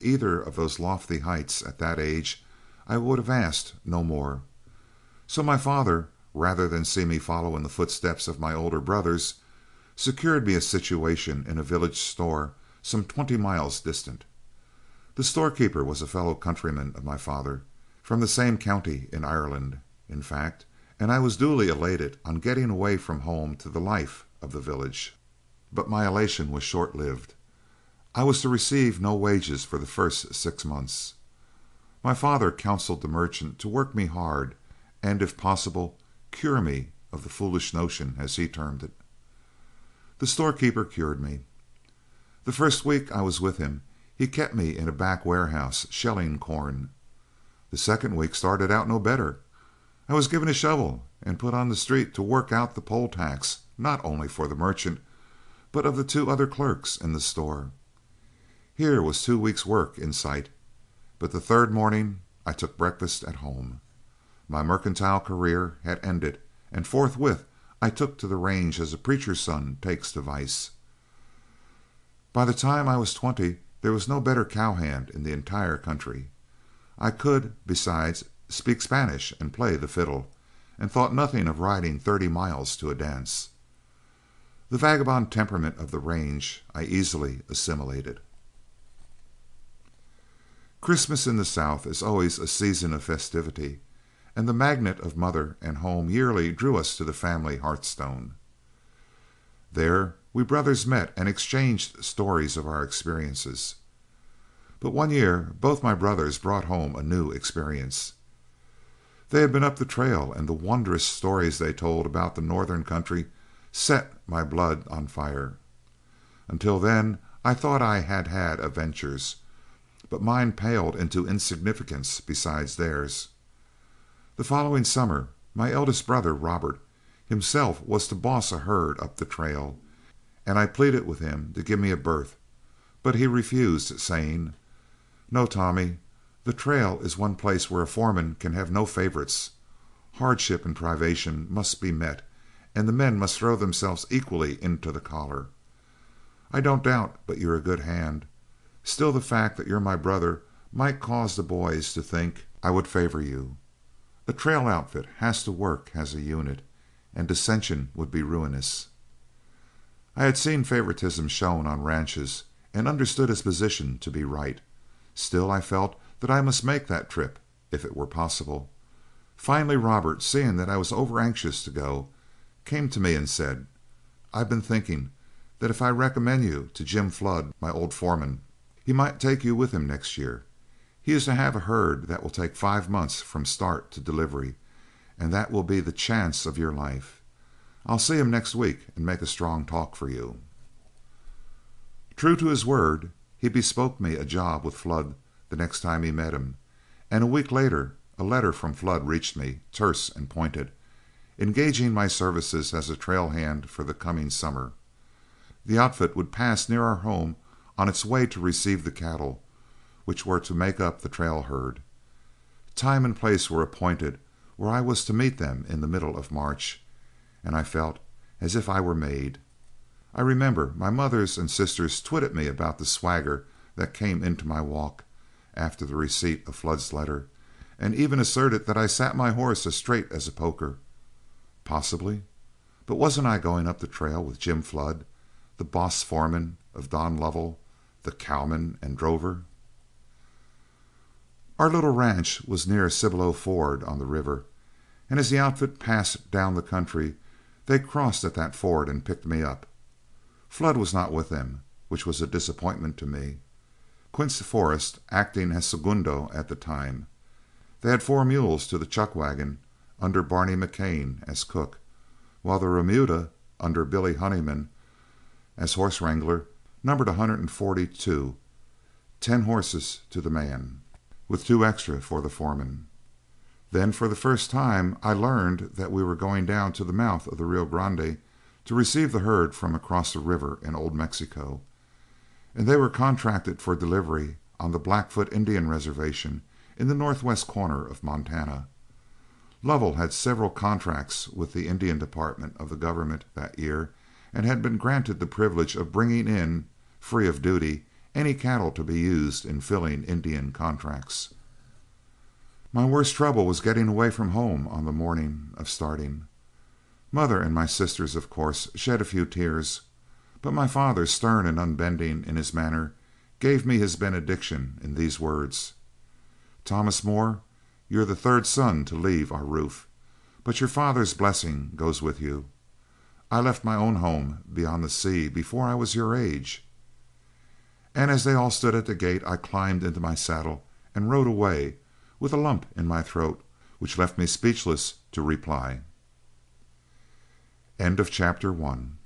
either of those lofty heights at that age, I would have asked no more. So my father, rather than see me follow in the footsteps of my older brothers, secured me a situation in a village store some 20 miles distant. The storekeeper was a fellow countryman of my father, from the same county in Ireland, in fact, and I was duly elated on getting away from home to the life of the village. But my elation was short lived. I was to receive no wages for the first 6 months. My father counselled the merchant to work me hard, and if possible, cure me of the foolish notion, as he termed it. The storekeeper cured me. The first week I was with him, he kept me in a back warehouse shelling corn. The second week started out no better. I was given a shovel and put on the street to work out the poll tax, not only for the merchant, but of the 2 other clerks in the store. Here was 2 weeks' work in sight, but the third morning I took breakfast at home. My mercantile career had ended, and forthwith I took to the range as a preacher's son takes to vice. By the time I was 20, there was no better cowhand in the entire country. I could, besides, speak Spanish and play the fiddle, and thought nothing of riding 30 miles to a dance. The vagabond temperament of the range I easily assimilated. Christmas in the South is always a season of festivity, and the magnet of mother and home yearly drew us to the family hearthstone. There we brothers met and exchanged stories of our experiences. But one year both my brothers brought home a new experience. They had been up the trail, and the wondrous stories they told about the northern country set my blood on fire. Until then I thought I had had adventures, but mine paled into insignificance beside theirs. The following summer my eldest brother, Robert, himself was to boss a herd up the trail, and I pleaded with him to give me a berth, but he refused, saying, "No, Tommy, the trail is one place where a foreman can have no favorites. Hardship and privation must be met, and the men must throw themselves equally into the collar. I don't doubt but you're a good hand. Still, the fact that you're my brother might cause the boys to think I would favor you. A trail outfit has to work as a unit, and dissension would be ruinous." I had seen favoritism shown on ranches, and understood his position to be right. Still, I felt that I must make that trip, if it were possible. Finally, Robert, seeing that I was over anxious to go, came to me and said, "I've been thinking that if I recommend you to Jim Flood, my old foreman, he might take you with him next year. He is to have a herd that will take 5 months from start to delivery, and that will be the chance of your life. I'll see him next week and make a strong talk for you." True to his word, he bespoke me a job with Flood the next time he met him, and a week later a letter from Flood reached me, terse and pointed, engaging my services as a trail hand for the coming summer. The outfit would pass near our home on its way to receive the cattle, which were to make up the trail herd. Time and place were appointed where I was to meet them in the middle of March, and I felt as if I were made. I remember my mothers and sisters twitted me about the swagger that came into my walk after the receipt of Flood's letter, and even asserted that I sat my horse as straight as a poker. Possibly, but wasn't I going up the trail with Jim Flood, the boss foreman of Don Lovell, the cowman and drover? Our little ranch was near Cibolo Ford on the river, and as the outfit passed down the country, they crossed at that ford and picked me up. Flood was not with them, which was a disappointment to me, Quince Forrest acting as segundo at the time. They had 4 mules to the chuck wagon, under Barney McCain as cook, while the remuda, under Billy Honeyman as horse wrangler, numbered 142, 10 horses to the man, with 2 extra for the foreman. Then for the first time I learned that we were going down to the mouth of the Rio Grande to receive the herd from across the river in Old Mexico, and they were contracted for delivery on the Blackfoot Indian Reservation in the northwest corner of Montana. Lovell had several contracts with the Indian Department of the government that year, and had been granted the privilege of bringing in, free of duty, any cattle to be used in filling Indian contracts. My worst trouble was getting away from home on the morning of starting. Mother and my sisters, of course, shed a few tears, but my father, stern and unbending in his manner, gave me his benediction in these words: "Thomas Moore, you're the third son to leave our roof, but your father's blessing goes with you. I left my own home beyond the sea before I was your age." And as they all stood at the gate, I climbed into my saddle and rode away, with a lump in my throat which left me speechless to reply. End of chapter 1.